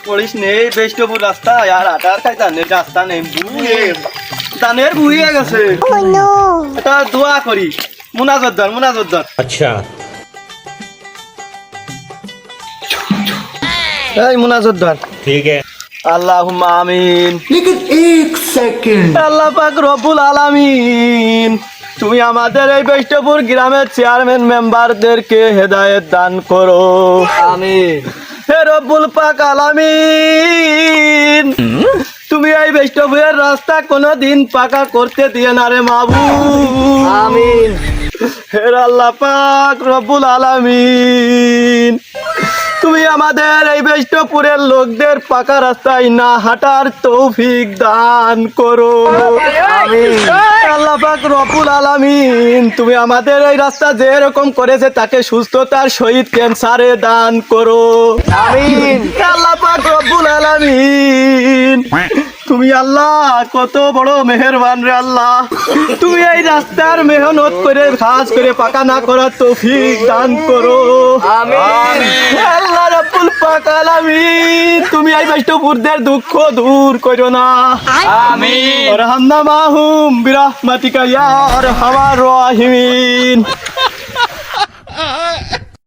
পড়িস নেই বেষ্টপুর রাস্তা আর আটার খাই ধানের রাস্তা নেই বুয়ে ধানের বুয়ে গেছে এটা দোয়া করি মুনাজত ধর अच्छा এই মুনাজত ধর ठीक है আল্লাহুম্মা আমিন लेकिन एक सेकंड আল্লাহ পাক রব্বুল আলামিন তুমি আমাদের এই বেষ্টপুর গ্রামের চেয়ারম্যান মেম্বারদেরকে হেদায়েত দান করো আমিন হে রব্বুল পাক আলামিন তুমি এই বেষ্টপুরের রাস্তা কোনোদিন পাকা করতে দিয়ে না রে মাবুদ আমিন হে আল্লাহ পাক রব্বুল আলামিন তুমি আমাদের এই বেষ্টপুরের লোকদের পাকা রাস্তায় না হাঁটার তৌফিক দান করো আমিন আল্লাহ পাক রব্বুল আলামিন তুমি আমাদের এই রাস্তা যে রকম করেছে তাকে সুস্থতার সহিত ক্যান্সারে দান করো আমিন আল্লাহ পাক রব্বুল আলামিন তুমি আল্লাহ কত বড় মেহেরবান রে আল্লাহ তুমি এই রাস্তার মেহনত করে খাস করে পাকা না করার তৌফিক দান করো আমিন আল্লাহ রাব্বুল পাক আলামিন তুমি এই বেষ্টপুরদের দুঃখ দূর করো না আমিন ওরহামনা মাহুম বিরহমাতিকা ইয়া আরহামার রাহিমিন